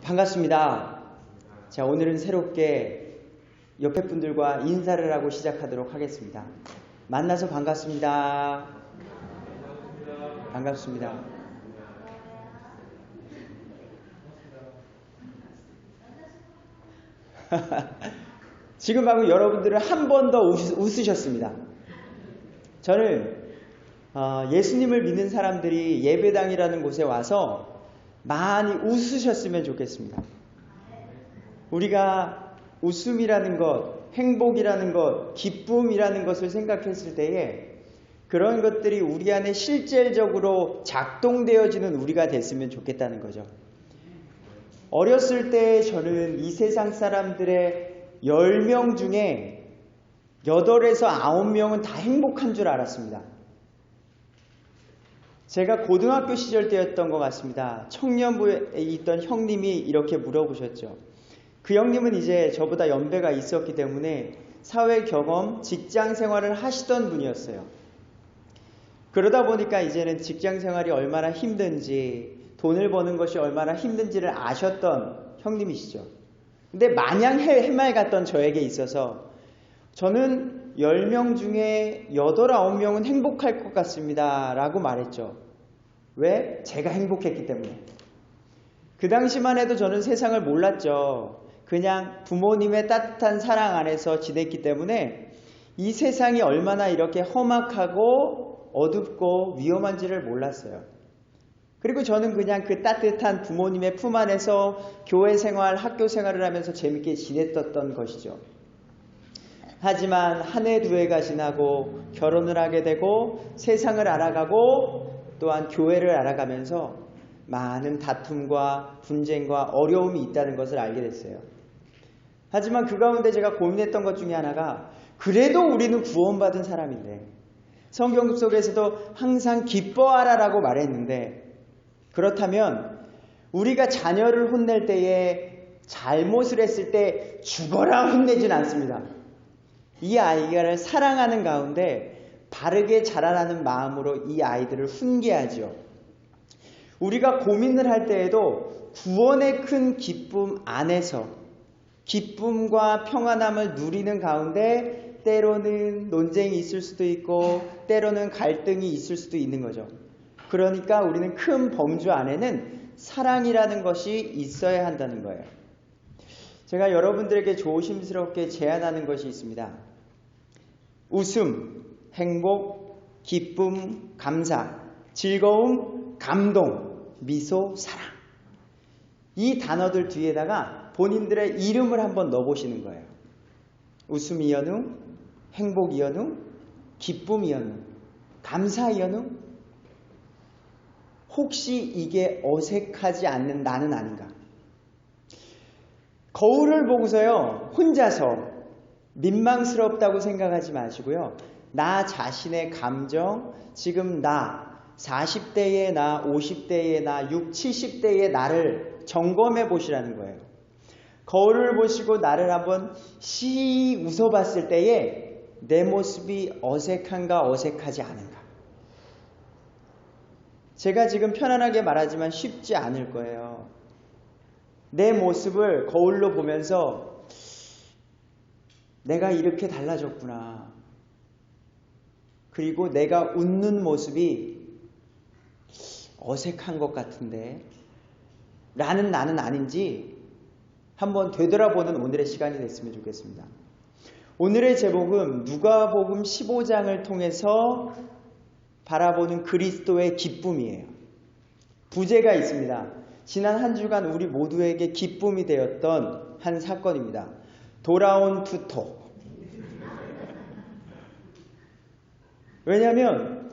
반갑습니다. 자, 오늘은 새롭게 옆에 분들과 인사를 하고 시작하도록 하겠습니다. 만나서 반갑습니다. 반갑습니다. 지금 방금 여러분들은 한 번 더 웃으셨습니다. 저는 예수님을 믿는 사람들이 예배당이라는 곳에 와서 많이 웃으셨으면 좋겠습니다. 우리가 웃음이라는 것, 행복이라는 것, 기쁨이라는 것을 생각했을 때에 그런 것들이 우리 안에 실질적으로 작동되어지는 우리가 됐으면 좋겠다는 거죠. 어렸을 때 저는 이 세상 사람들의 10명 중에 8에서 9명은 다 행복한 줄 알았습니다. 제가 고등학교 시절 때였던 것 같습니다. 청년부에 있던 형님이 이렇게 물어보셨죠. 그 형님은 이제 저보다 연배가 있었기 때문에 사회 경험, 직장 생활을 하시던 분이었어요. 그러다 보니까 이제는 직장 생활이 얼마나 힘든지, 돈을 버는 것이 얼마나 힘든지를 아셨던 형님이시죠. 근데 마냥 해맑았던 저에게 있어서 저는 10명 중에 8, 9명은 행복할 것 같습니다 라고 말했죠. 왜? 제가 행복했기 때문에. 그 당시만 해도 저는 세상을 몰랐죠. 그냥 부모님의 따뜻한 사랑 안에서 지냈기 때문에 이 세상이 얼마나 이렇게 험악하고 어둡고 위험한지를 몰랐어요. 그리고 저는 그냥 그 따뜻한 부모님의 품 안에서 교회 생활, 학교 생활을 하면서 재밌게 지냈던 것이죠. 하지만 한 해, 두 해가 지나고 결혼을 하게 되고 세상을 알아가고 또한 교회를 알아가면서 많은 다툼과 분쟁과 어려움이 있다는 것을 알게 됐어요. 하지만 그 가운데 제가 고민했던 것 중에 하나가 그래도 우리는 구원받은 사람인데 성경 속에서도 항상 기뻐하라라고 말했는데 그렇다면 우리가 자녀를 혼낼 때에 잘못을 했을 때 죽어라 혼내진 않습니다. 이 아이를 사랑하는 가운데 바르게 자라라는 마음으로 이 아이들을 훈계하죠. 우리가 고민을 할 때에도 구원의 큰 기쁨 안에서 기쁨과 평안함을 누리는 가운데 때로는 논쟁이 있을 수도 있고 때로는 갈등이 있을 수도 있는 거죠. 그러니까 우리는 큰 범주 안에는 사랑이라는 것이 있어야 한다는 거예요. 제가 여러분들에게 조심스럽게 제안하는 것이 있습니다. 웃음, 행복, 기쁨, 감사, 즐거움, 감동, 미소, 사랑. 이 단어들 뒤에다가 본인들의 이름을 한번 넣어보시는 거예요. 웃음 이연우, 행복 이연우, 기쁨 이연우, 감사 이연우. 혹시 이게 어색하지 않는 나는 아닌가? 거울을 보고서요, 혼자서 민망스럽다고 생각하지 마시고요. 나 자신의 감정, 지금 나, 40대의 나, 50대의 나, 60, 70대의 나를 점검해 보시라는 거예요. 거울을 보시고 나를 한번 씩 웃어봤을 때에 내 모습이 어색한가 어색하지 않은가. 제가 지금 편안하게 말하지만 쉽지 않을 거예요. 내 모습을 거울로 보면서 내가 이렇게 달라졌구나. 그리고 내가 웃는 모습이 어색한 것 같은데 라는 나는 아닌지 한번 되돌아보는 오늘의 시간이 됐으면 좋겠습니다. 오늘의 제목은 누가복음 15장을 통해서 바라보는 그리스도의 기쁨이에요. 부제가 있습니다. 지난 한 주간 우리 모두에게 기쁨이 되었던 한 사건입니다. 돌아온 투토. 왜냐하면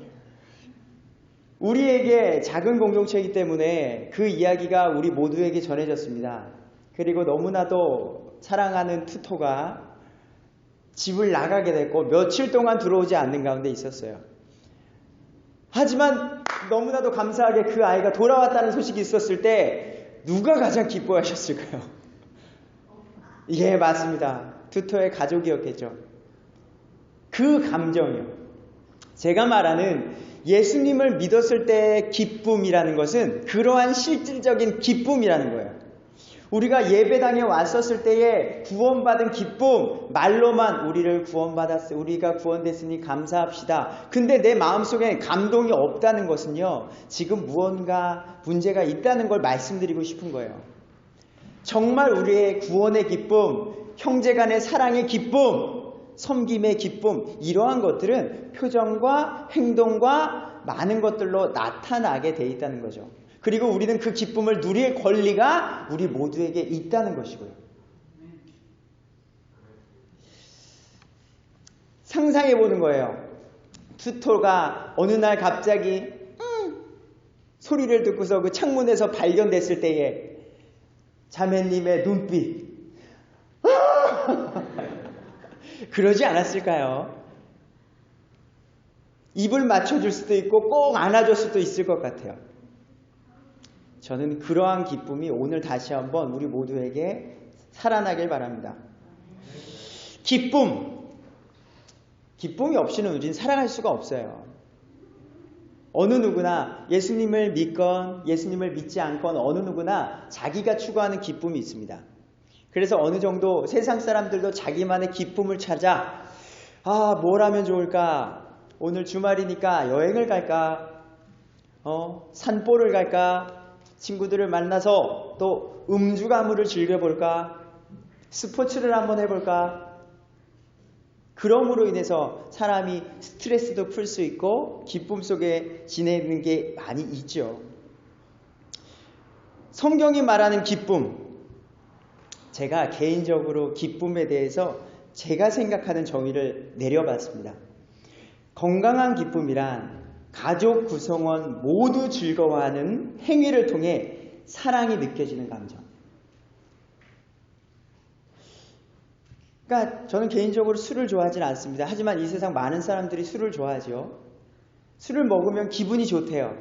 우리에게 작은 공동체이기 때문에 그 이야기가 우리 모두에게 전해졌습니다. 그리고 너무나도 사랑하는 투토가 집을 나가게 됐고 며칠 동안 들어오지 않는 가운데 있었어요. 하지만 너무나도 감사하게 그 아이가 돌아왔다는 소식이 있었을 때 누가 가장 기뻐하셨을까요? 예, 맞습니다. 투토의 가족이었겠죠. 그 감정이요. 제가 말하는 예수님을 믿었을 때의 기쁨이라는 것은 그러한 실질적인 기쁨이라는 거예요. 우리가 예배당에 왔었을 때에 구원받은 기쁨, 말로만 우리를 구원받았어요. 우리가 구원됐으니 감사합시다. 근데 내 마음속에 감동이 없다는 것은요, 지금 무언가 문제가 있다는 걸 말씀드리고 싶은 거예요. 정말 우리의 구원의 기쁨, 형제간의 사랑의 기쁨, 섬김의 기쁨, 이러한 것들은 표정과 행동과 많은 것들로 나타나게 돼 있다는 거죠. 그리고 우리는 그 기쁨을 누릴 권리가 우리 모두에게 있다는 것이고요. 상상해 보는 거예요. 투토가 어느 날 갑자기 소리를 듣고서 그 창문에서 발견됐을 때에 자매님의 눈빛 그러지 않았을까요? 입을 맞춰줄 수도 있고 꼭 안아줄 수도 있을 것 같아요. 저는 그러한 기쁨이 오늘 다시 한번 우리 모두에게 살아나길 바랍니다. 기쁨이 없이는 우리는 살아갈 수가 없어요. 어느 누구나 예수님을 믿건 예수님을 믿지 않건 어느 누구나 자기가 추구하는 기쁨이 있습니다. 그래서 어느 정도 세상 사람들도 자기만의 기쁨을 찾아 뭘 하면 좋을까? 오늘 주말이니까 여행을 갈까? 산보를 갈까? 친구들을 만나서 또 음주가무를 즐겨볼까? 스포츠를 한번 해볼까? 그럼으로 인해서 사람이 스트레스도 풀 수 있고 기쁨 속에 지내는 게 많이 있죠. 성경이 말하는 기쁨, 제가 개인적으로 기쁨에 대해서 제가 생각하는 정의를 내려봤습니다. 건강한 기쁨이란 가족 구성원 모두 즐거워하는 행위를 통해 사랑이 느껴지는 감정. 그러니까 저는 개인적으로 술을 좋아하지는 않습니다. 하지만 이 세상 많은 사람들이 술을 좋아하죠. 술을 먹으면 기분이 좋대요.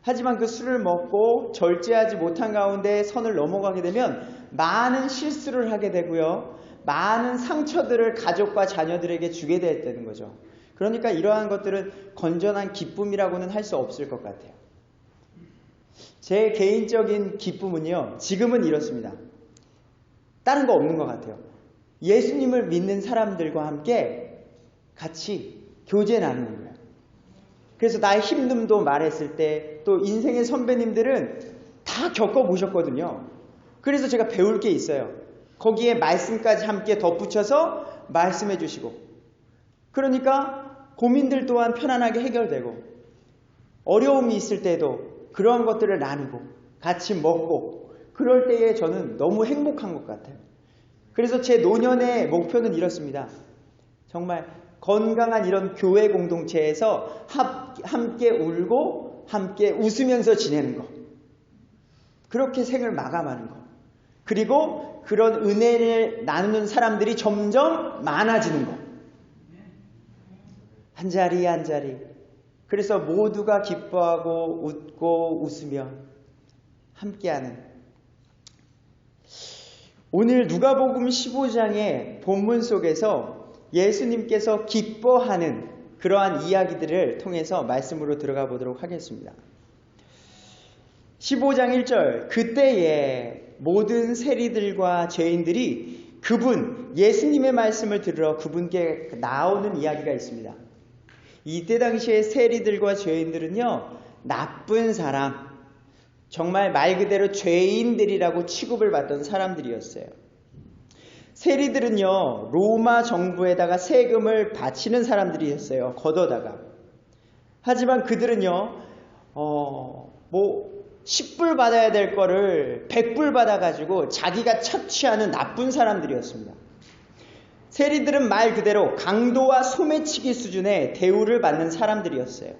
하지만 그 술을 먹고 절제하지 못한 가운데 선을 넘어가게 되면 많은 실수를 하게 되고요. 많은 상처들을 가족과 자녀들에게 주게 되는 거죠. 그러니까 이러한 것들은 건전한 기쁨이라고는 할 수 없을 것 같아요. 제 개인적인 기쁨은요, 지금은 이렇습니다. 다른 거 없는 것 같아요. 예수님을 믿는 사람들과 함께 같이 교제 나누는 거예요. 그래서 나의 힘듦도 말했을 때, 또 인생의 선배님들은 다 겪어보셨거든요. 그래서 제가 배울 게 있어요. 거기에 말씀까지 함께 덧붙여서 말씀해 주시고, 그러니까 고민들 또한 편안하게 해결되고, 어려움이 있을 때도 그러한 것들을 나누고 같이 먹고, 그럴 때에 저는 너무 행복한 것 같아요. 그래서 제 노년의 목표는 이렇습니다. 정말 건강한 이런 교회 공동체에서 함께 울고 함께 웃으면서 지내는 것, 그렇게 생을 마감하는 것, 그리고 그런 은혜를 나누는 사람들이 점점 많아지는 것, 한 자리 한 자리. 그래서 모두가 기뻐하고 웃고 웃으며 함께하는. 오늘 누가복음 15장의 본문 속에서 예수님께서 기뻐하는 그러한 이야기들을 통해서 말씀으로 들어가 보도록 하겠습니다. 15장 1절, 그때에 모든 세리들과 죄인들이 그분 예수님의 말씀을 들으러 그분께 나오는 이야기가 있습니다. 이때 당시에 세리들과 죄인들은요, 나쁜 사람, 정말 말 그대로 죄인들이라고 취급을 받던 사람들이었어요. 세리들은요, 로마 정부에다가 세금을 바치는 사람들이었어요. 걷어다가. 하지만 그들은요, 10불 받아야 될 거를 100불 받아가지고 자기가 착취하는 나쁜 사람들이었습니다. 세리들은 말 그대로 강도와 소매치기 수준의 대우를 받는 사람들이었어요.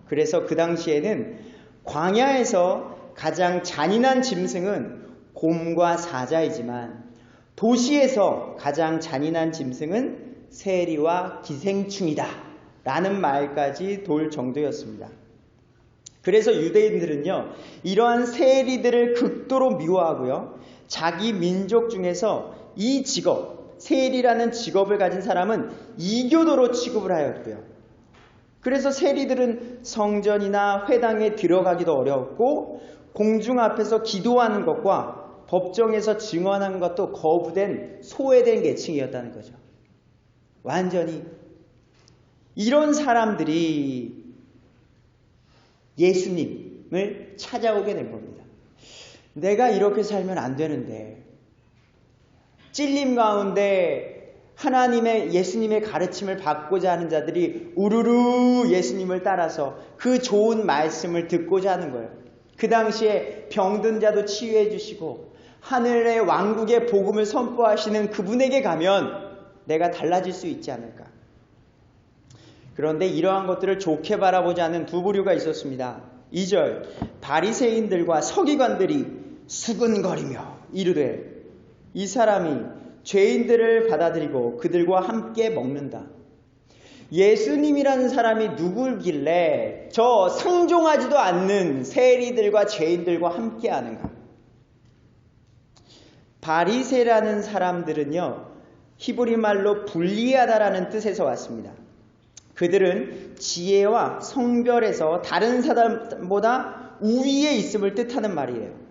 그래서 그 당시에는 광야에서 가장 잔인한 짐승은 곰과 사자이지만 도시에서 가장 잔인한 짐승은 세리와 기생충이다 라는 말까지 돌 정도였습니다. 그래서 유대인들은요, 이러한 세리들을 극도로 미워하고요, 자기 민족 중에서 이 직업, 세리라는 직업을 가진 사람은 이교도로 취급을 하였고요. 그래서 세리들은 성전이나 회당에 들어가기도 어려웠고 공중 앞에서 기도하는 것과 법정에서 증언한 것도 거부된 소외된 계층이었다는 거죠. 완전히. 이런 사람들이 예수님을 찾아오게 된 겁니다. 내가 이렇게 살면 안 되는데, 찔림 가운데 예수님의 가르침을 받고자 하는 자들이 우르르 예수님을 따라서 그 좋은 말씀을 듣고자 하는 거예요. 그 당시에 병든 자도 치유해 주시고 하늘의 왕국의 복음을 선포하시는 그분에게 가면 내가 달라질 수 있지 않을까. 그런데 이러한 것들을 좋게 바라보지 않는 두 부류가 있었습니다. 2절, 바리새인들과 서기관들이 수근거리며 이르되 이 사람이 죄인들을 받아들이고 그들과 함께 먹는다. 예수님이라는 사람이 누구길래 저 상종하지도 않는 세리들과 죄인들과 함께 하는가? 바리새라는 사람들은요, 히브리 말로 불리하다라는 뜻에서 왔습니다. 그들은 지혜와 성별에서 다른 사람보다 우위에 있음을 뜻하는 말이에요.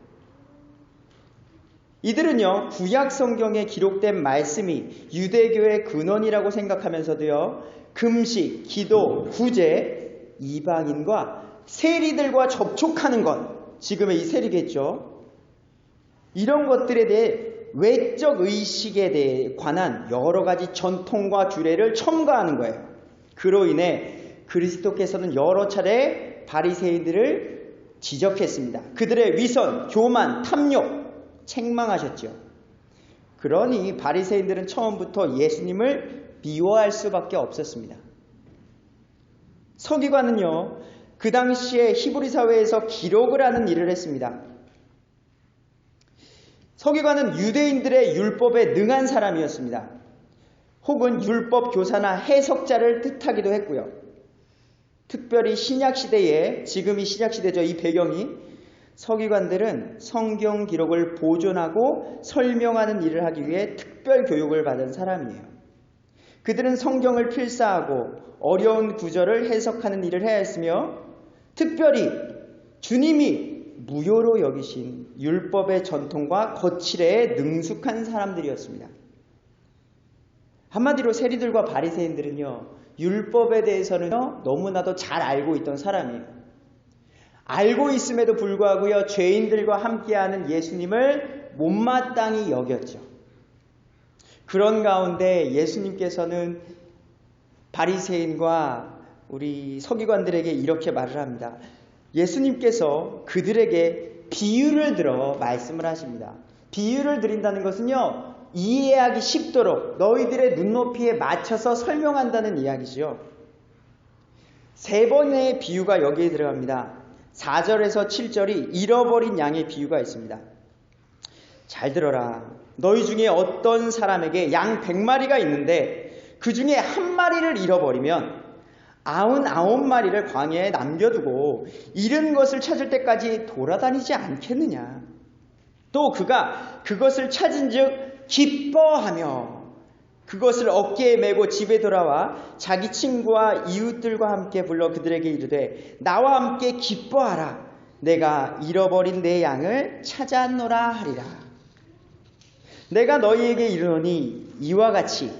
이들은요, 구약 성경에 기록된 말씀이 유대교의 근원이라고 생각하면서도요, 금식, 기도, 구제, 이방인과 세리들과 접촉하는 것, 지금의 이 세리겠죠. 이런 것들에 대해 외적 의식에 대해 관한 여러 가지 전통과 규례를 첨가하는 거예요. 그로 인해 그리스도께서는 여러 차례 바리새인들을 지적했습니다. 그들의 위선, 교만, 탐욕, 책망하셨죠. 그러니 바리새인들은 처음부터 예수님을 미워할 수밖에 없었습니다. 서기관은요, 그 당시에 히브리 사회에서 기록을 하는 일을 했습니다. 서기관은 유대인들의 율법에 능한 사람이었습니다. 혹은 율법 교사나 해석자를 뜻하기도 했고요. 특별히 신약시대에, 지금이 신약시대죠, 이 배경이, 서기관들은 성경 기록을 보존하고 설명하는 일을 하기 위해 특별 교육을 받은 사람이에요. 그들은 성경을 필사하고 어려운 구절을 해석하는 일을 해야 했으며, 특별히 주님이 무효로 여기신 율법의 전통과 거칠에 능숙한 사람들이었습니다. 한마디로 세리들과 바리새인들은요, 율법에 대해서는요, 너무나도 잘 알고 있던 사람이에요. 알고 있음에도 불구하고요, 죄인들과 함께하는 예수님을 못마땅히 여겼죠. 그런 가운데 예수님께서는 바리새인과 우리 서기관들에게 이렇게 말을 합니다. 예수님께서 그들에게 비유를 들어 말씀을 하십니다. 비유를 드린다는 것은요, 이해하기 쉽도록 너희들의 눈높이에 맞춰서 설명한다는 이야기죠. 3번의 비유가 여기에 들어갑니다. 4절에서 7절이 잃어버린 양의 비유가 있습니다. 잘 들어라. 너희 중에 어떤 사람에게 양 100마리가 있는데 그 중에 한 마리를 잃어버리면 99마리를 광야에 남겨두고 잃은 것을 찾을 때까지 돌아다니지 않겠느냐. 또 그가 그것을 찾은 즉 기뻐하며 그것을 어깨에 메고 집에 돌아와 자기 친구와 이웃들과 함께 불러 그들에게 이르되 나와 함께 기뻐하라. 내가 잃어버린 내 양을 찾았노라 하리라. 내가 너희에게 이르노니 이와 같이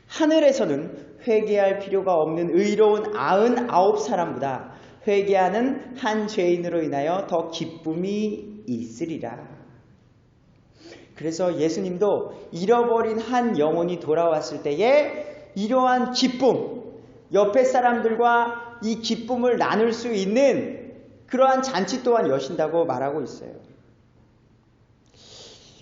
하늘에서는 회개할 필요가 없는 의로운 99사람보다 회개하는 한 죄인으로 인하여 더 기쁨이 있으리라. 그래서 예수님도 잃어버린 한 영혼이 돌아왔을 때에 이러한 기쁨, 옆에 사람들과 이 기쁨을 나눌 수 있는 그러한 잔치 또한 여신다고 말하고 있어요.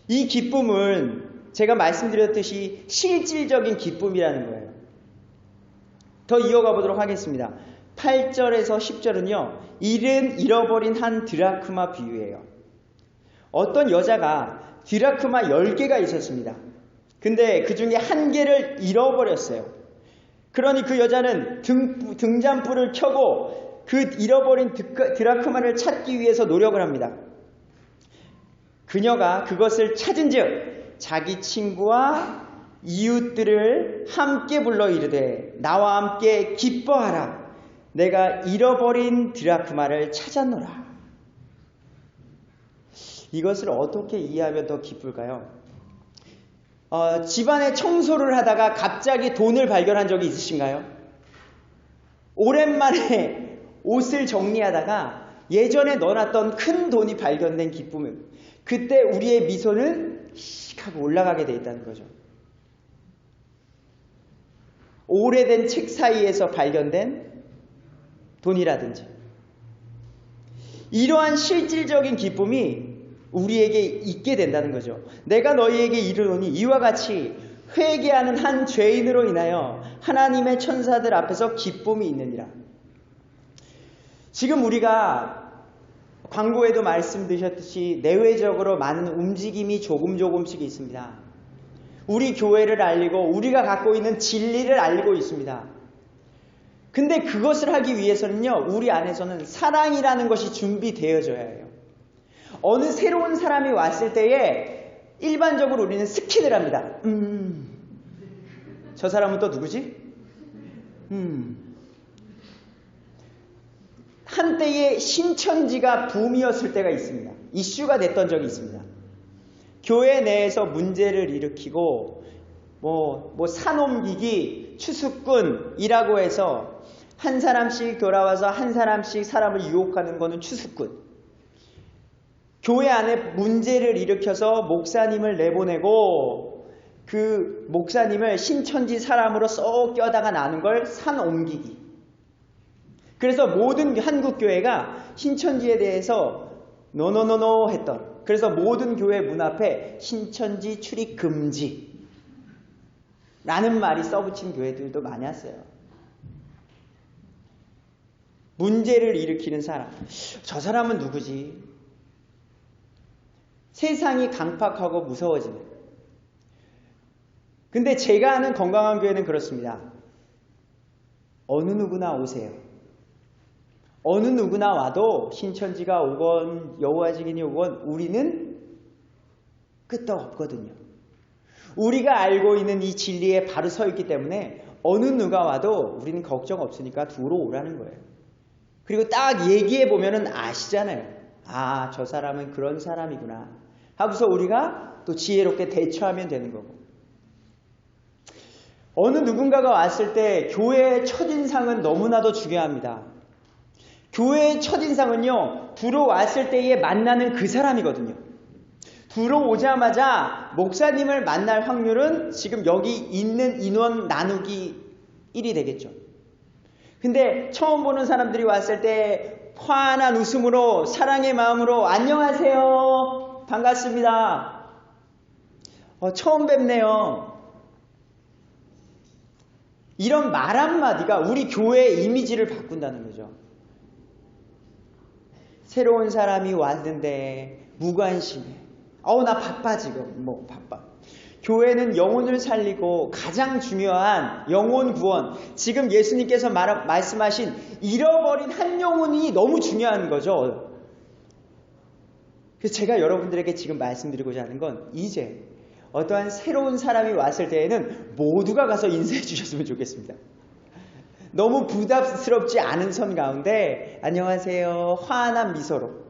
이 기쁨은 제가 말씀드렸듯이 실질적인 기쁨이라는 거예요. 더 이어가 보도록 하겠습니다. 8절에서 10절은요, 잃어버린 한 드라크마 비유예요. 어떤 여자가 드라크마 10개가 있었습니다. 근데 그 중에 1개를 잃어버렸어요. 그러니 그 여자는 등잔불을 켜고 그 잃어버린 드라크마를 찾기 위해서 노력을 합니다. 그녀가 그것을 찾은 즉 자기 친구와 이웃들을 함께 불러 이르되 나와 함께 기뻐하라. 내가 잃어버린 드라크마를 찾았노라. 이것을 어떻게 이해하면 더 기쁠까요? 집안에 청소를 하다가 갑자기 돈을 발견한 적이 있으신가요? 오랜만에 옷을 정리하다가 예전에 넣어놨던 큰 돈이 발견된 기쁨은 그때 우리의 미소는 씩 하고 올라가게 돼 있다는 거죠. 오래된 책 사이에서 발견된 돈이라든지 이러한 실질적인 기쁨이 우리에게 있게 된다는 거죠. 내가 너희에게 이르노니 이와 같이 회개하는 한 죄인으로 인하여 하나님의 천사들 앞에서 기쁨이 있느니라. 지금 우리가 광고에도 말씀드렸듯이 내외적으로 많은 움직임이 조금씩 있습니다. 우리 교회를 알리고 우리가 갖고 있는 진리를 알리고 있습니다. 근데 그것을 하기 위해서는요, 우리 안에서는 사랑이라는 것이 준비되어져야 해요. 어느 새로운 사람이 왔을 때에 일반적으로 우리는 스킨을 합니다. 저 사람은 또 누구지? 한때의 신천지가 붐이었을 때가 있습니다. 이슈가 됐던 적이 있습니다. 교회 내에서 문제를 일으키고 산 옮기기, 추수꾼이라고 해서 한 사람씩 돌아와서 한 사람씩 사람을 유혹하는 거는 추수꾼. 교회 안에 문제를 일으켜서 목사님을 내보내고 그 목사님을 신천지 사람으로 쏙 껴다가 나는 걸 산 옮기기. 그래서 모든 한국교회가 신천지에 대해서 노노노노 했던, 그래서 모든 교회 문 앞에 신천지 출입 금지 라는 말이 써붙인 교회들도 많이 왔어요. 문제를 일으키는 사람, 저 사람은 누구지? 세상이 강팍하고 무서워지는. 근데 제가 아는 건강한 교회는 그렇습니다. 어느 누구나 오세요. 어느 누구나 와도 신천지가 오건 여호와 증인이 오건 우리는 끄떡 없거든요. 우리가 알고 있는 이 진리에 바로 서 있기 때문에 어느 누가 와도 우리는 걱정 없으니까 들어오라는 거예요. 그리고 딱 얘기해 보면은 아시잖아요. 아, 저 사람은 그런 사람이구나 하고서 우리가 또 지혜롭게 대처하면 되는 거고. 어느 누군가가 왔을 때 교회의 첫인상은 너무나도 중요합니다. 교회의 첫인상은요, 들어왔을 때에 만나는 그 사람이거든요. 들어오자마자 목사님을 만날 확률은 지금 여기 있는 인원 나누기 1이 되겠죠. 근데 처음 보는 사람들이 왔을 때 환한 웃음으로 사랑의 마음으로 안녕하세요, 반갑습니다, 처음 뵙네요, 이런 말 한마디가 우리 교회의 이미지를 바꾼다는 거죠. 새로운 사람이 왔는데 무관심해. 나 바빠 지금. 바빠. 교회는 영혼을 살리고 가장 중요한 영혼 구원. 지금 예수님께서 말씀하신 잃어버린 한 영혼이 너무 중요한 거죠. 그래서 제가 여러분들에게 지금 말씀드리고자 하는 건 이제 어떠한 새로운 사람이 왔을 때에는 모두가 가서 인사해 주셨으면 좋겠습니다. 너무 부담스럽지 않은 선 가운데 안녕하세요, 환한 미소로.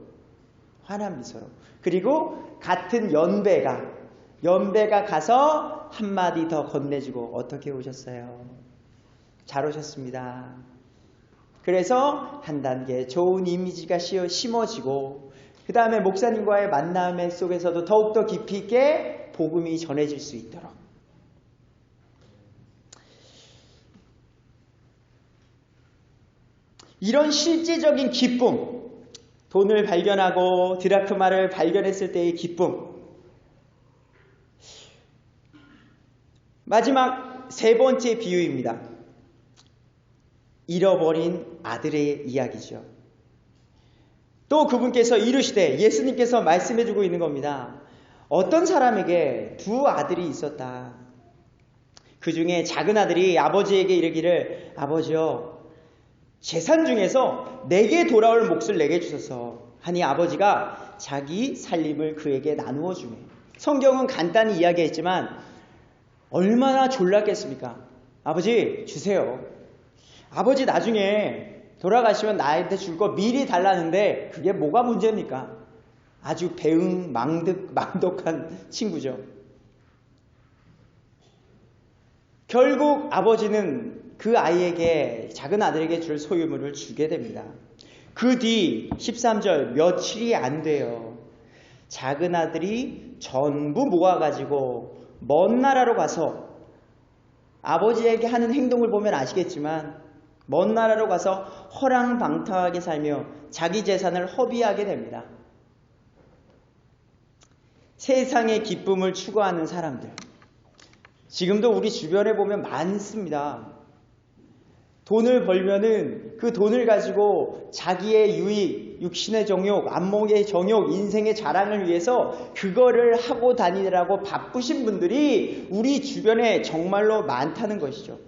그리고 같은 연배가 가서 한마디 더 건네주고 어떻게 오셨어요? 잘 오셨습니다. 그래서 한 단계 좋은 이미지가 심어지고 그 다음에 목사님과의 만남 속에서도 더욱더 깊이 있게 복음이 전해질 수 있도록. 이런 실제적인 기쁨, 돈을 발견하고 드라크마를 발견했을 때의 기쁨. 마지막 세 번째 비유입니다. 잃어버린 아들의 이야기죠. 또 그분께서 이르시되, 예수님께서 말씀해주고 있는 겁니다. 어떤 사람에게 두 아들이 있었다. 그 중에 작은 아들이 아버지에게 이르기를, 아버지여, 재산 중에서 내게 돌아올 몫을 내게 주소서 하니 아버지가 자기 살림을 그에게 나누어 주매. 성경은 간단히 이야기했지만 얼마나 졸랐겠습니까? 아버지 주세요. 아버지 나중에 돌아가시면 나한테 줄 거 미리 달라는데 그게 뭐가 문제입니까? 아주 망독한 친구죠. 결국 아버지는 그 아이에게, 작은 아들에게 줄 소유물을 주게 됩니다. 그 뒤 13절 며칠이 안 돼요. 작은 아들이 전부 모아가지고 먼 나라로 가서, 아버지에게 하는 행동을 보면 아시겠지만 먼 나라로 가서 허랑방탕하게 살며 자기 재산을 허비하게 됩니다. 세상의 기쁨을 추구하는 사람들, 지금도 우리 주변에 보면 많습니다. 돈을 벌면은 그 돈을 가지고 자기의 유익, 육신의 정욕, 안목의 정욕, 인생의 자랑을 위해서 그거를 하고 다니느라고 바쁘신 분들이 우리 주변에 정말로 많다는 것이죠.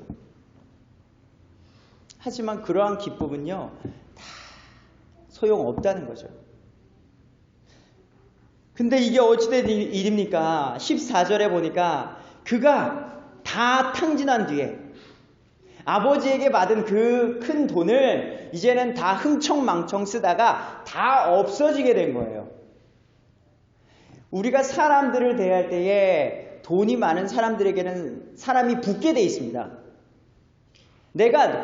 하지만 그러한 기쁨은요, 다 소용없다는 거죠. 근데 이게 어찌된 일입니까? 14절에 보니까 그가 다 탕진한 뒤에 아버지에게 받은 그 큰 돈을 이제는 다 흥청망청 쓰다가 다 없어지게 된 거예요. 우리가 사람들을 대할 때에 돈이 많은 사람들에게는 사람이 붙게 돼 있습니다. 내가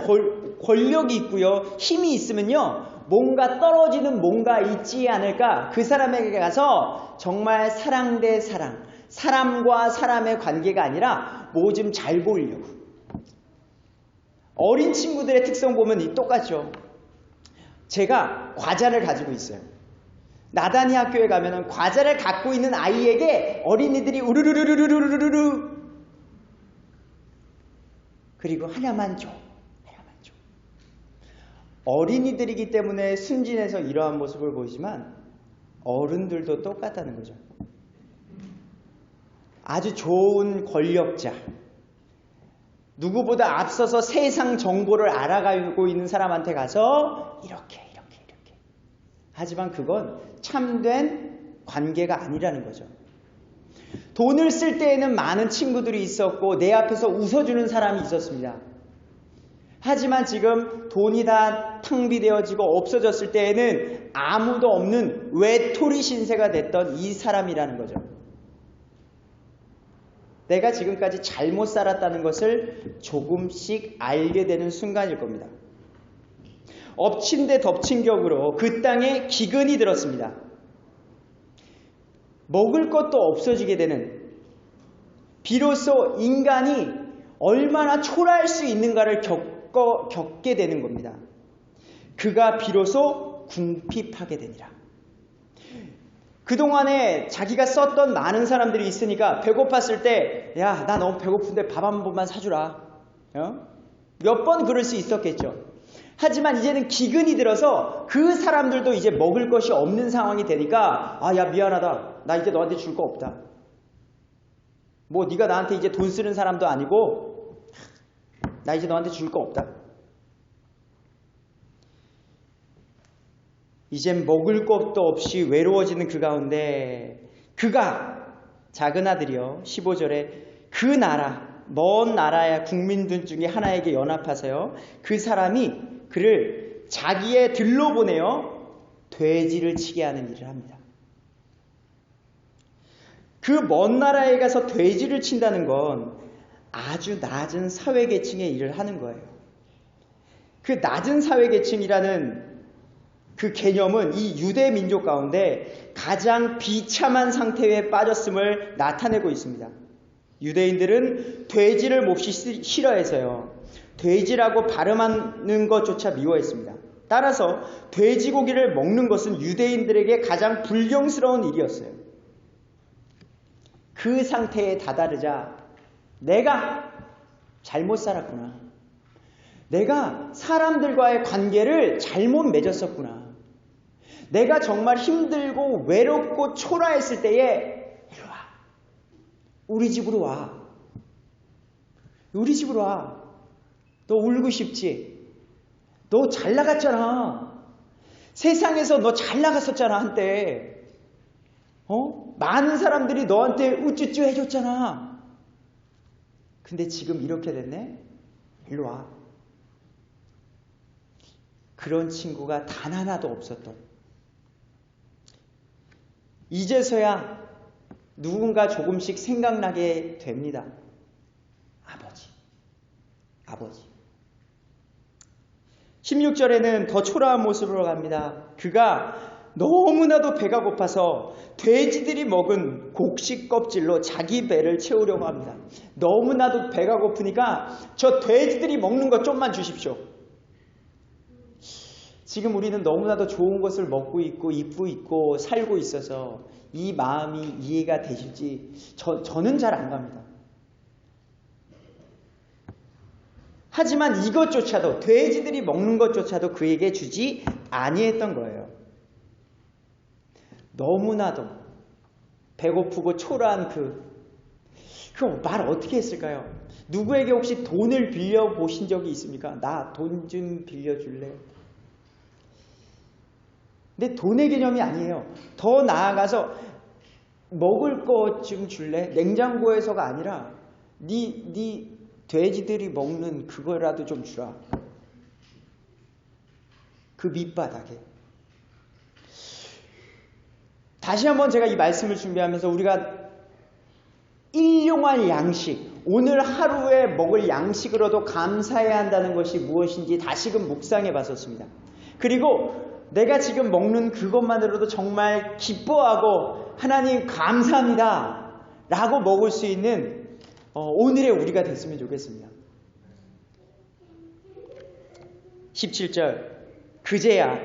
권력이 있고요, 힘이 있으면요, 뭔가 떨어지는 뭔가 있지 않을까, 그 사람에게 가서 정말 사랑 대 사랑, 사람과 사람의 관계가 아니라 뭐 좀 잘 보이려고. 어린 친구들의 특성 보면 똑같죠. 제가 과자를 가지고 있어요. 나단이 학교에 가면은 과자를 갖고 있는 아이에게 어린이들이 우르르르르르르르, 그리고 하나만 줘. 어린이들이기 때문에 순진해서 이러한 모습을 보이지만 어른들도 똑같다는 거죠. 아주 좋은 권력자, 누구보다 앞서서 세상 정보를 알아가고 있는 사람한테 가서 이렇게. 하지만 그건 참된 관계가 아니라는 거죠. 돈을 쓸 때에는 많은 친구들이 있었고 내 앞에서 웃어주는 사람이 있었습니다. 하지만 지금 돈이 다 탕비되어지고 없어졌을 때에는 아무도 없는 외톨이 신세가 됐던 이 사람이라는 거죠. 내가 지금까지 잘못 살았다는 것을 조금씩 알게 되는 순간일 겁니다. 엎친 데 덮친 격으로 그 땅에 기근이 들었습니다. 먹을 것도 없어지게 되는, 비로소 인간이 얼마나 초라할 수 있는가를 겪게 되는 겁니다. 그가 비로소 궁핍하게 되니라. 그동안에 자기가 썼던 많은 사람들이 있으니까 배고팠을 때, 야, 나 너무 배고픈데 밥 한 번만 사주라. 몇 번 그럴 수 있었겠죠. 하지만 이제는 기근이 들어서 그 사람들도 이제 먹을 것이 없는 상황이 되니까, 아, 야, 미안하다. 나 이제 너한테 줄 거 없다. 뭐 네가 나한테 이제 돈 쓰는 사람도 아니고 나 이제 너한테 줄 거 없다. 이젠 먹을 것도 없이 외로워지는 그 가운데 그가, 작은 아들이요, 15절에 그 나라, 먼 나라의 국민들 중에 하나에게 연합하세요. 그 사람이 그를 자기의 들로 보내어 돼지를 치게 하는 일을 합니다. 그 먼 나라에 가서 돼지를 친다는 건 아주 낮은 사회계층의 일을 하는 거예요. 그 낮은 사회계층이라는 그 개념은 이 유대 민족 가운데 가장 비참한 상태에 빠졌음을 나타내고 있습니다. 유대인들은 돼지를 몹시 싫어해서요, 돼지라고 발음하는 것조차 미워했습니다. 따라서 돼지고기를 먹는 것은 유대인들에게 가장 불경스러운 일이었어요. 그 상태에 다다르자 내가 잘못 살았구나. 내가 사람들과의 관계를 잘못 맺었었구나. 내가 정말 힘들고 외롭고 초라했을 때에 이리 와. 우리 집으로 와. 우리 집으로 와. 너 울고 싶지? 너 잘 나갔잖아. 세상에서 너 잘 나갔었잖아, 한때. 많은 사람들이 너한테 우쭈쭈 해줬잖아. 근데 지금 이렇게 됐네? 일로 와. 그런 친구가 단 하나도 없었던, 이제서야 누군가 조금씩 생각나게 됩니다. 아버지. 16절에는 더 초라한 모습으로 갑니다. 그가 너무나도 배가 고파서 돼지들이 먹은 곡식 껍질로 자기 배를 채우려고 합니다. 너무나도 배가 고프니까 저 돼지들이 먹는 것 좀만 주십시오. 지금 우리는 너무나도 좋은 것을 먹고 있고 입고 있고 살고 있어서 이 마음이 이해가 되실지 저는 잘 안 갑니다. 하지만 이것조차도 돼지들이 먹는 것조차도 그에게 주지 아니했던 거예요. 너무나도 배고프고 초라한 그럼 말 어떻게 했을까요? 누구에게 혹시 돈을 빌려 보신 적이 있습니까? 나 돈 좀 빌려줄래? 근데 돈의 개념이 아니에요. 더 나아가서 먹을 것 좀 줄래? 냉장고에서가 아니라 네 돼지들이 먹는 그거라도 좀 주라. 그 밑바닥에. 다시 한번 제가 이 말씀을 준비하면서 우리가 일용할 양식, 오늘 하루에 먹을 양식으로도 감사해야 한다는 것이 무엇인지 다시금 묵상해 봤었습니다. 그리고 내가 지금 먹는 그것만으로도 정말 기뻐하고 하나님 감사합니다 라고 먹을 수 있는 오늘의 우리가 됐으면 좋겠습니다. 17절 그제야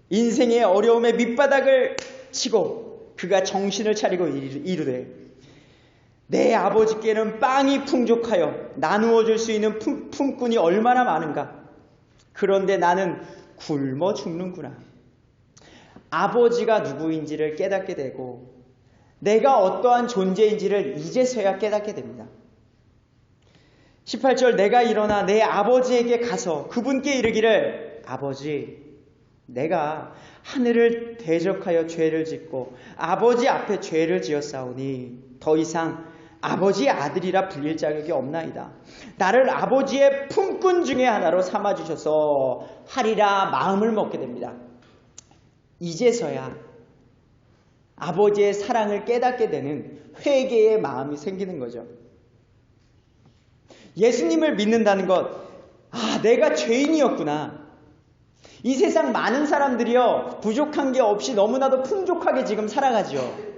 인생의 어려움의 밑바닥을 치고 그가 정신을 차리고 이르되 내 아버지께는 빵이 풍족하여 나누어 줄 수 있는 품꾼이 얼마나 많은가. 그런데 나는 굶어 죽는구나. 아버지가 누구인지를 깨닫게 되고 내가 어떠한 존재인지를 이제서야 깨닫게 됩니다. 18절 내가 일어나 내 아버지에게 가서 그분께 이르기를 아버지 내가 하늘을 대적하여 죄를 짓고 아버지 앞에 죄를 지었사오니 더 이상 아버지의 아들이라 불릴 자격이 없나이다. 나를 아버지의 품꾼 중에 하나로 삼아주셔서 하리라 마음을 먹게 됩니다. 이제서야 아버지의 사랑을 깨닫게 되는 회개의 마음이 생기는 거죠. 예수님을 믿는다는 것, 내가 죄인이었구나. 이 세상 많은 사람들이요 부족한 게 없이 너무나도 풍족하게 지금 살아가죠.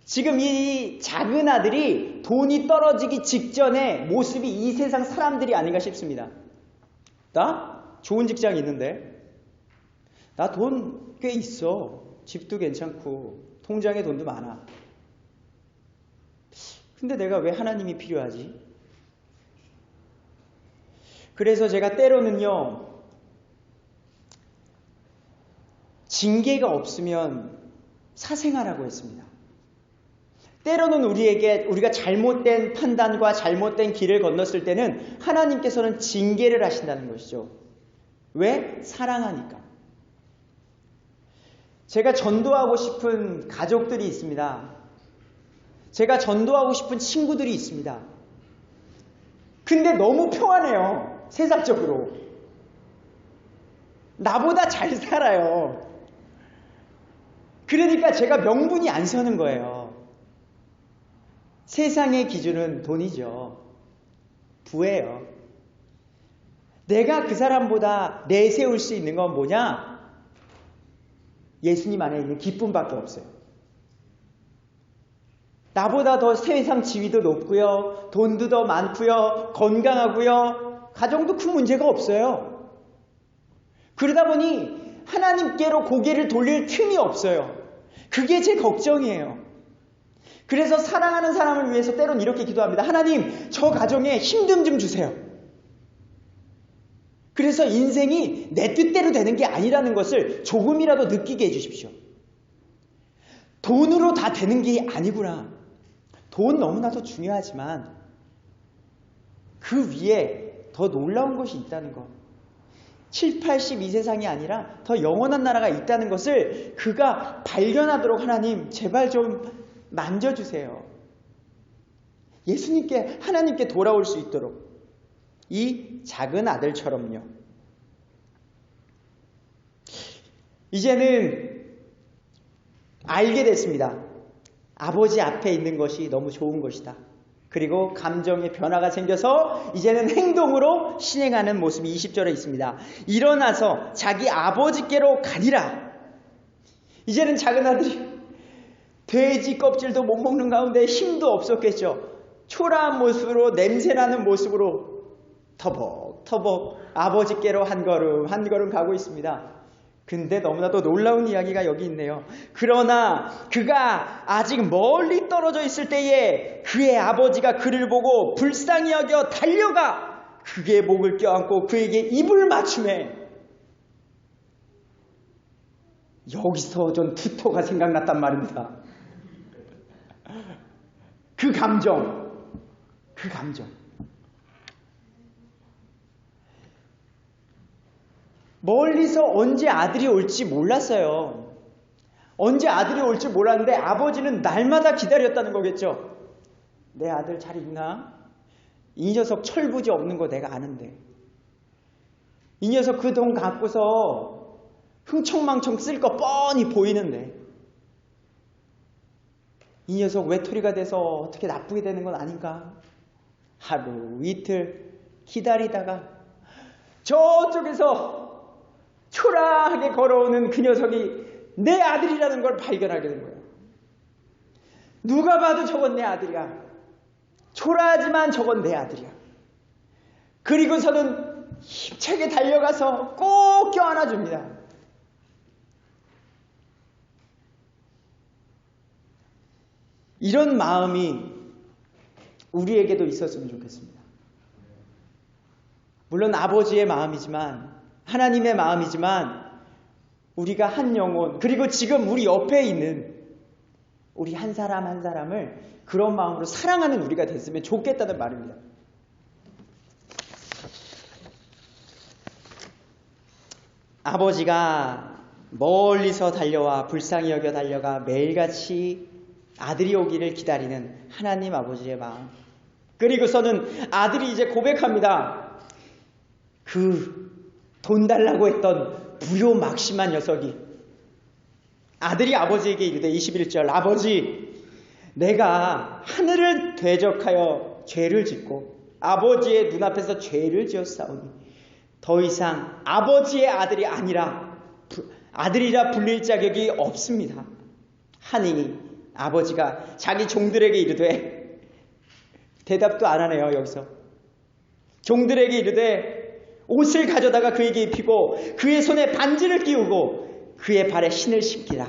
지금 이 작은 아들이 돈이 떨어지기 직전의 모습이 이 세상 사람들이 아닌가 싶습니다. 나 좋은 직장이 있는데 나 돈 꽤 있어. 집도 괜찮고 통장에 돈도 많아. 근데 내가 왜 하나님이 필요하지? 그래서 제가 때로는요 징계가 없으면 사생하라고 했습니다. 때로는 우리가 잘못된 판단과 잘못된 길을 건넜을 때는 하나님께서는 징계를 하신다는 것이죠. 왜? 사랑하니까. 제가 전도하고 싶은 가족들이 있습니다. 제가 전도하고 싶은 친구들이 있습니다. 근데 너무 평안해요. 세상적으로. 나보다 잘 살아요. 그러니까 제가 명분이 안 서는 거예요. 세상의 기준은 돈이죠. 부예요. 내가 그 사람보다 내세울 수 있는 건 뭐냐? 예수님 안에 있는 기쁨밖에 없어요. 나보다 더 세상 지위도 높고요. 돈도 더 많고요. 건강하고요. 가정도 큰 문제가 없어요. 그러다 보니 하나님께로 고개를 돌릴 틈이 없어요. 그게 제 걱정이에요. 그래서 사랑하는 사람을 위해서 때론 이렇게 기도합니다. 하나님, 저 가정에 힘 좀 주세요. 그래서 인생이 내 뜻대로 되는 게 아니라는 것을 조금이라도 느끼게 해주십시오. 돈으로 다 되는 게 아니구나. 돈 너무나도 중요하지만 그 위에 더 놀라운 것이 있다는 것. 7, 80 이 세상이 아니라 더 영원한 나라가 있다는 것을 그가 발견하도록 하나님 제발 좀 만져주세요. 예수님께 하나님께 돌아올 수 있도록 이 작은 아들처럼요. 이제는 알게 됐습니다. 아버지 앞에 있는 것이 너무 좋은 것이다. 그리고 감정의 변화가 생겨서 이제는 행동으로 실행하는 모습이 20절에 있습니다. 일어나서 자기 아버지께로 가니라. 이제는 작은 아들이 돼지 껍질도 못 먹는 가운데 힘도 없었겠죠. 초라한 모습으로, 냄새나는 모습으로 터벅터벅 아버지께로 한 걸음 한 걸음 가고 있습니다. 근데 너무나도 놀라운 이야기가 여기 있네요. 그러나 그가 아직 멀리 떨어져 있을 때에 그의 아버지가 그를 보고 불쌍히 여겨 달려가 그의 목을 껴안고 그에게 입을 맞추매. 여기서 전 투토가 생각났단 말입니다. 그 감정. 멀리서 언제 아들이 올지 몰랐어요. 언제 아들이 올지 몰랐는데 아버지는 날마다 기다렸다는 거겠죠. 내 아들 잘 있나? 이 녀석 철부지 없는 거 내가 아는데. 이 녀석 그 돈 갖고서 흥청망청 쓸 거 뻔히 보이는데. 이 녀석 외톨이가 돼서 어떻게 나쁘게 되는 건 아닌가? 하루 이틀 기다리다가 저쪽에서 초라하게 걸어오는 그 녀석이 내 아들이라는 걸 발견하게 된 거예요. 누가 봐도 저건 내 아들이야. 초라하지만 저건 내 아들이야. 그리고서는 힘차게 달려가서 꼭 껴안아줍니다. 이런 마음이 우리에게도 있었으면 좋겠습니다. 물론 아버지의 마음이지만, 하나님의 마음이지만, 우리가 한 영혼, 그리고 지금 우리 옆에 있는 우리 한 사람 한 사람을 그런 마음으로 사랑하는 우리가 됐으면 좋겠다는 말입니다. 아버지가 멀리서 달려와 불쌍히 여겨 달려가 매일같이 아들이 오기를 기다리는 하나님 아버지의 마음. 그리고서는 아들이 이제 고백합니다. 그 돈 달라고 했던 부요막심한 녀석이 아들이 아버지에게 이르되 21절 아버지 내가 하늘을 대적하여 죄를 짓고 아버지의 눈앞에서 죄를 지었사오니 더 이상 아버지의 아들이 아니라 아들이라 불릴 자격이 없습니다. 하니 아버지가 자기 종들에게 이르되 대답도 안 하네요. 여기서 종들에게 이르되 옷을 가져다가 그에게 입히고 그의 손에 반지를 끼우고 그의 발에 신을 신기라.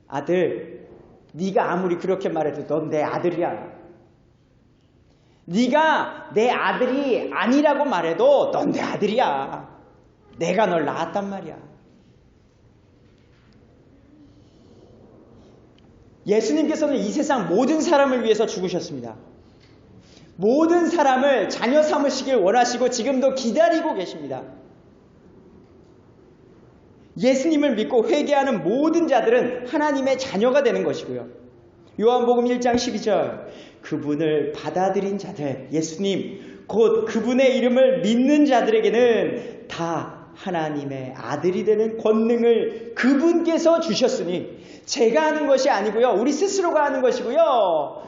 아들, 네가 아무리 그렇게 말해도 넌 내 아들이야. 네가 내 아들이 아니라고 말해도 넌 내 아들이야. 내가 널 낳았단 말이야. 예수님께서는 이 세상 모든 사람을 위해서 죽으셨습니다. 모든 사람을 자녀 삼으시길 원하시고 지금도 기다리고 계십니다. 예수님을 믿고 회개하는 모든 자들은 하나님의 자녀가 되는 것이고요. 요한복음 1장 12절 그분을 받아들인 자들, 예수님 곧 그분의 이름을 믿는 자들에게는 다 하나님의 아들이 되는 권능을 그분께서 주셨으니 제가 하는 것이 아니고요. 우리 스스로가 하는 것이고요.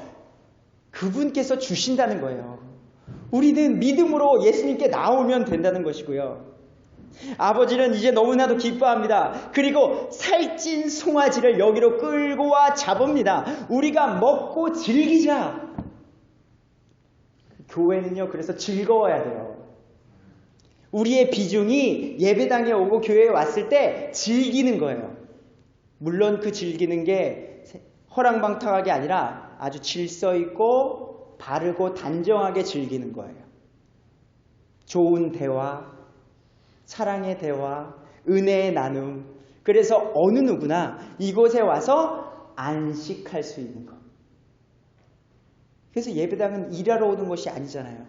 그분께서 주신다는 거예요. 우리는 믿음으로 예수님께 나오면 된다는 것이고요. 아버지는 이제 너무나도 기뻐합니다. 그리고 살찐 송아지를 여기로 끌고 와 잡읍니다. 우리가 먹고 즐기자. 교회는요, 그래서 즐거워야 돼요. 우리의 비중이 예배당에 오고 교회에 왔을 때 즐기는 거예요. 물론 그 즐기는 게 허랑방탕하게 아니라 아주 질서 있고 바르고 단정하게 즐기는 거예요. 좋은 대화, 사랑의 대화, 은혜의 나눔. 그래서 어느 누구나 이곳에 와서 안식할 수 있는 것. 그래서 예배당은 일하러 오는 것이 아니잖아요.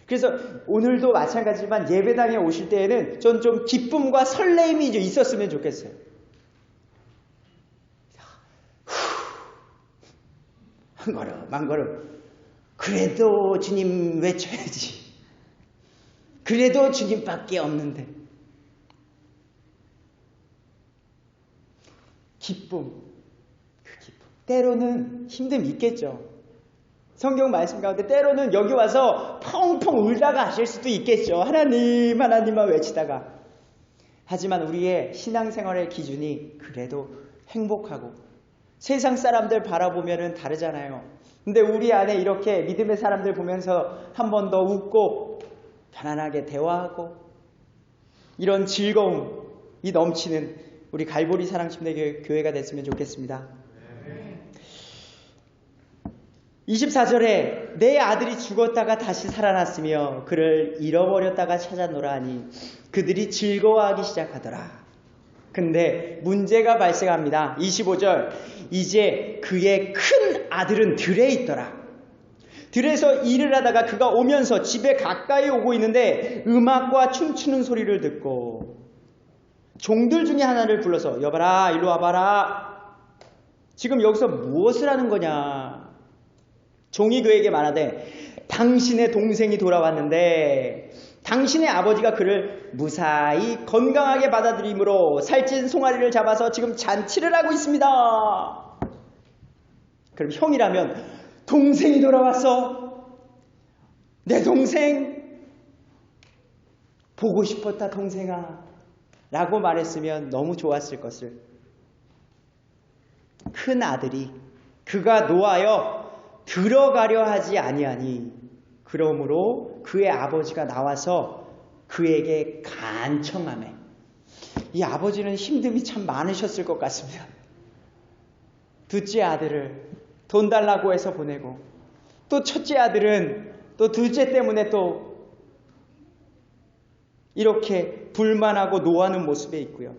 그래서 오늘도 마찬가지지만 예배당에 오실 때에는 전 좀 기쁨과 설레임이 있었으면 좋겠어요. 한 걸음 한 걸음 그래도 주님 외쳐야지. 그래도 주님밖에 없는데. 기쁨, 그 기쁨. 때로는 힘듦이 있겠죠. 성경 말씀 가운데 때로는 여기 와서 펑펑 울다가 하실 수도 있겠죠. 하나님, 하나님만 외치다가. 하지만 우리의 신앙생활의 기준이 그래도 행복하고 세상 사람들 바라보면은 다르잖아요. 근데 우리 안에 이렇게 믿음의 사람들 보면서 한 번 더 웃고 편안하게 대화하고 이런 즐거움이 넘치는 우리 갈보리 사랑침대 교회가 됐으면 좋겠습니다. 24절에 내 아들이 죽었다가 다시 살아났으며 그를 잃어버렸다가 찾아노라 하니 그들이 즐거워하기 시작하더라. 근데 문제가 발생합니다. 25절 이제 그의 큰 아들은 들에 있더라. 들에서 일을 하다가 그가 오면서 집에 가까이 오고 있는데 음악과 춤추는 소리를 듣고 종들 중에 하나를 불러서 여봐라 일로 와봐라. 지금 여기서 무엇을 하는 거냐. 종이 그에게 말하되 당신의 동생이 돌아왔는데 당신의 아버지가 그를 무사히 건강하게 받아들임으로 살찐 송아리를 잡아서 지금 잔치를 하고 있습니다. 그럼 형이라면 동생이 돌아왔어. 내 동생 보고 싶었다 동생아 라고 말했으면 너무 좋았을 것을. 큰 아들이 그가 노하여 들어가려 하지 아니하니 그러므로 그의 아버지가 나와서 그에게 간청하매. 이 아버지는 힘듦이 참 많으셨을 것 같습니다. 둘째 아들을 돈 달라고 해서 보내고 또 첫째 아들은 또 둘째 때문에 또 이렇게 불만하고 노하는 모습에 있고요.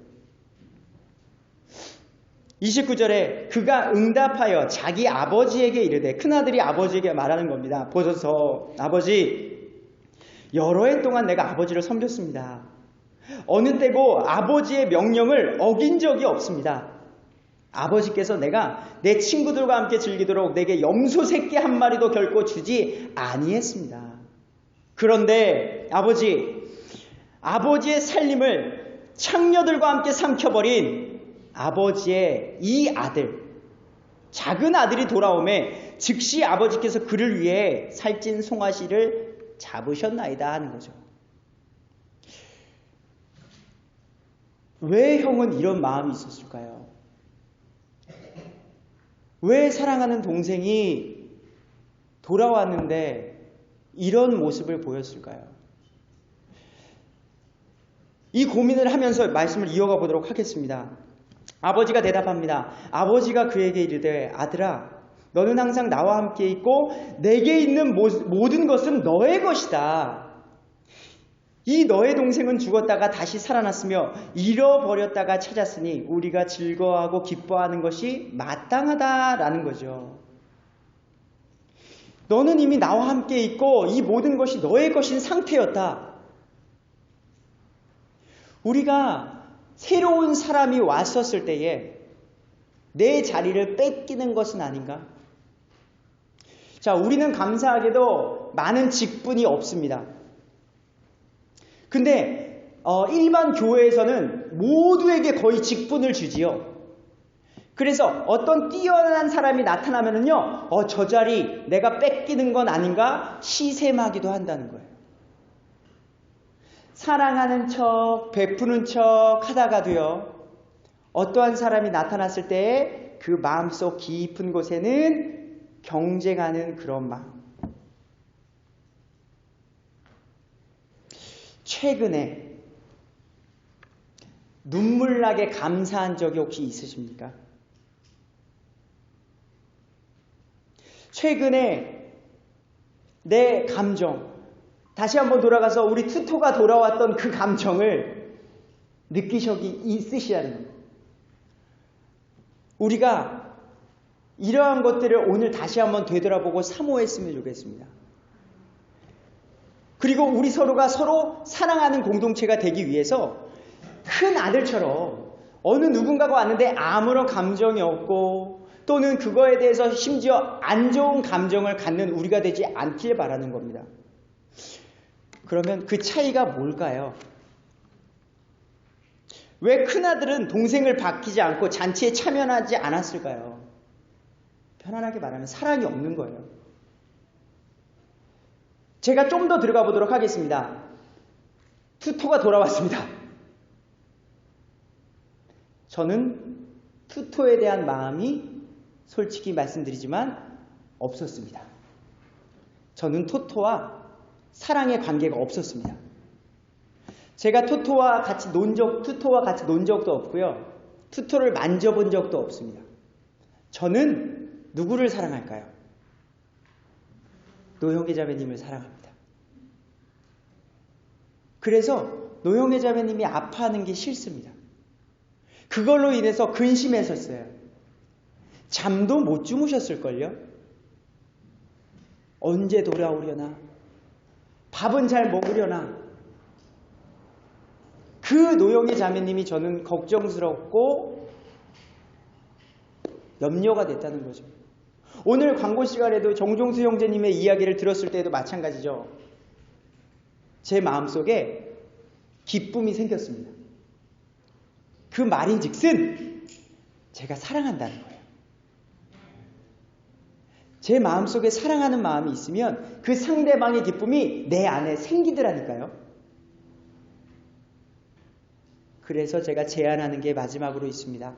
29절에 그가 응답하여 자기 아버지에게 이르되, 큰아들이 아버지에게 말하는 겁니다. 보소서 아버지, 여러 해 동안 내가 아버지를 섬겼습니다. 어느 때고 아버지의 명령을 어긴 적이 없습니다. 아버지께서 내가 내 친구들과 함께 즐기도록 내게 염소 새끼 한 마리도 결코 주지 아니했습니다. 그런데 아버지의 살림을 창녀들과 함께 삼켜버린 아버지의 이 아들, 작은 아들이 돌아오매 즉시 아버지께서 그를 위해 살찐 송아지를 잡으셨나이다 하는 거죠. 왜 형은 이런 마음이 있었을까요? 왜 사랑하는 동생이 돌아왔는데 이런 모습을 보였을까요? 이 고민을 하면서 말씀을 이어가 보도록 하겠습니다. 아버지가 대답합니다. 아버지가 그에게 이르되, 아들아, 너는 항상 나와 함께 있고 내게 있는 모든 것은 너의 것이다. 이 너의 동생은 죽었다가 다시 살아났으며 잃어버렸다가 찾았으니 우리가 즐거워하고 기뻐하는 것이 마땅하다라는 거죠. 너는 이미 나와 함께 있고 이 모든 것이 너의 것인 상태였다. 우리가 새로운 사람이 왔었을 때에 내 자리를 뺏기는 것은 아닌가? 자, 우리는 감사하게도 많은 직분이 없습니다. 근데 일반 교회에서는 모두에게 거의 직분을 주지요. 그래서 어떤 뛰어난 사람이 나타나면은요, 저 자리 내가 뺏기는 건 아닌가 시샘하기도 한다는 거예요. 사랑하는 척, 베푸는 척 하다가도요, 어떠한 사람이 나타났을 때 그 마음속 깊은 곳에는 경쟁하는 그런 마음. 최근에 눈물나게 감사한 적이 혹시 있으십니까? 최근에 내 감정, 다시 한번 돌아가서 우리 투토가 돌아왔던 그 감정을 느끼신 적이 있으시다는 거예요. 우리가 이러한 것들을 오늘 다시 한번 되돌아보고 사모했으면 좋겠습니다. 그리고 우리 서로가 서로 사랑하는 공동체가 되기 위해서 큰 아들처럼 어느 누군가가 왔는데 아무런 감정이 없고 또는 그거에 대해서 심지어 안 좋은 감정을 갖는 우리가 되지 않길 바라는 겁니다. 그러면 그 차이가 뭘까요? 왜 큰아들은 동생을 바뀌지 않고 잔치에 참여하지 않았을까요? 편안하게 말하면 사랑이 없는 거예요. 제가 좀 더 들어가 보도록 하겠습니다. 투토가 돌아왔습니다. 저는 투토에 대한 마음이 솔직히 말씀드리지만 없었습니다. 저는 토토와 사랑의 관계가 없었습니다. 제가 투토와 같이 논 적도 없고요. 투토를 만져본 적도 없습니다. 저는 누구를 사랑할까요? 노형의 자매님을 사랑합니다. 그래서 노형의 자매님이 아파하는 게 싫습니다. 그걸로 인해서 근심했었어요. 잠도 못 주무셨을걸요? 언제 돌아오려나? 밥은 잘 먹으려나? 그 노형의 자매님이 저는 걱정스럽고 염려가 됐다는 거죠. 오늘 광고 시간에도 정종수 형제님의 이야기를 들었을 때도 마찬가지죠. 제 마음속에 기쁨이 생겼습니다. 그 말인즉슨 제가 사랑한다는 거예요. 제 마음속에 사랑하는 마음이 있으면 그 상대방의 기쁨이 내 안에 생기더라니까요. 그래서 제가 제안하는 게 마지막으로 있습니다.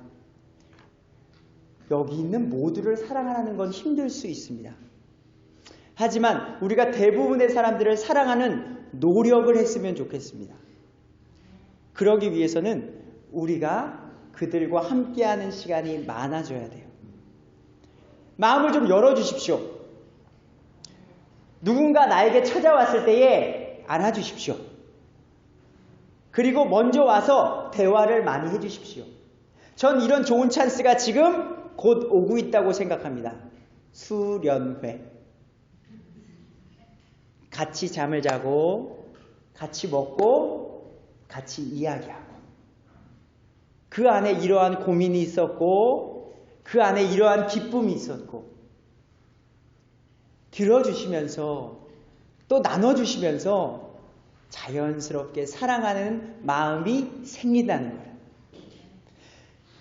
여기 있는 모두를 사랑하는 건 힘들 수 있습니다. 하지만 우리가 대부분의 사람들을 사랑하는 노력을 했으면 좋겠습니다. 그러기 위해서는 우리가 그들과 함께하는 시간이 많아져야 돼요. 마음을 좀 열어주십시오. 누군가 나에게 찾아왔을 때에 안아주십시오. 그리고 먼저 와서 대화를 많이 해주십시오. 전 이런 좋은 찬스가 지금 곧 오고 있다고 생각합니다. 수련회. 같이 잠을 자고, 같이 먹고, 같이 이야기하고. 그 안에 이러한 고민이 있었고, 그 안에 이러한 기쁨이 있었고, 들어주시면서 또 나눠주시면서 자연스럽게 사랑하는 마음이 생긴다는 거예요.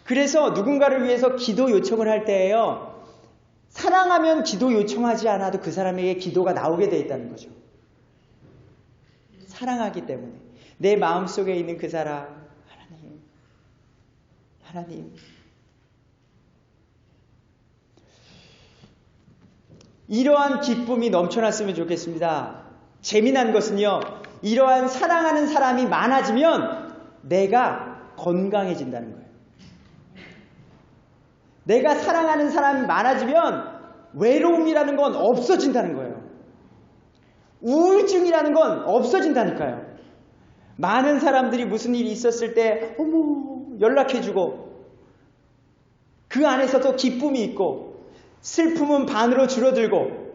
그래서 누군가를 위해서 기도 요청을 할 때에요, 사랑하면 기도 요청하지 않아도 그 사람에게 기도가 나오게 돼 있다는 거죠. 사랑하기 때문에 내 마음속에 있는 그 사람, 하나님 이러한 기쁨이 넘쳐났으면 좋겠습니다. 재미난 것은요, 이러한 사랑하는 사람이 많아지면 내가 건강해진다는 거예요. 내가 사랑하는 사람이 많아지면 외로움이라는 건 없어진다는 거예요. 우울증이라는 건 없어진다니까요. 많은 사람들이 무슨 일이 있었을 때 어머 연락해주고, 그 안에서도 기쁨이 있고, 슬픔은 반으로 줄어들고,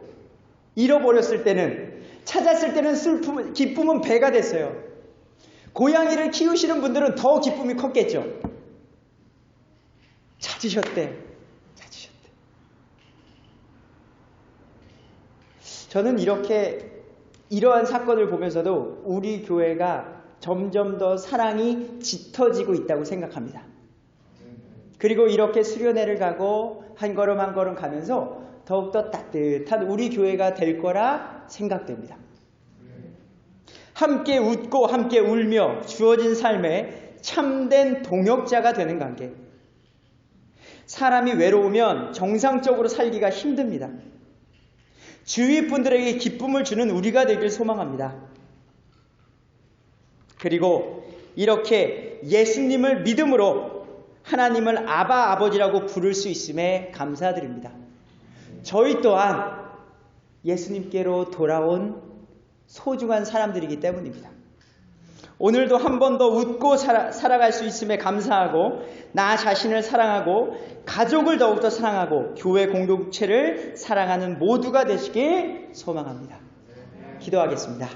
잃어버렸을 때는, 찾았을 때는 기쁨은 배가 됐어요. 고양이를 키우시는 분들은 더 기쁨이 컸겠죠. 찾으셨대. 저는 이러한 사건을 보면서도 우리 교회가 점점 더 사랑이 짙어지고 있다고 생각합니다. 그리고 이렇게 수련회를 가고 한 걸음 한 걸음 가면서 더욱더 따뜻한 우리 교회가 될 거라 생각됩니다. 함께 웃고 함께 울며 주어진 삶에 참된 동역자가 되는 관계. 사람이 외로우면 정상적으로 살기가 힘듭니다. 주위 분들에게 기쁨을 주는 우리가 되길 소망합니다. 그리고 이렇게 예수님을 믿음으로 하나님을 아바 아버지라고 부를 수 있음에 감사드립니다. 저희 또한 예수님께로 돌아온 소중한 사람들이기 때문입니다. 오늘도 한 번 더 웃고 살아갈 수 있음에 감사하고, 나 자신을 사랑하고, 가족을 더욱더 사랑하고, 교회 공동체를 사랑하는 모두가 되시길 소망합니다. 기도하겠습니다.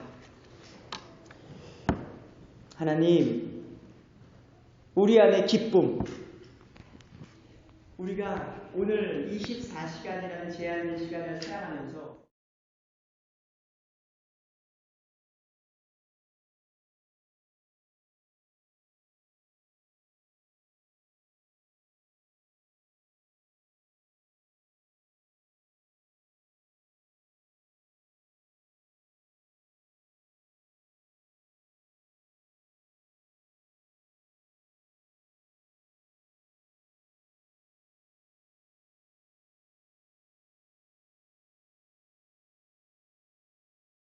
하나님, 우리 안에 기쁨, 우리가 오늘 24시간이라는 제한된 시간을 살아가면서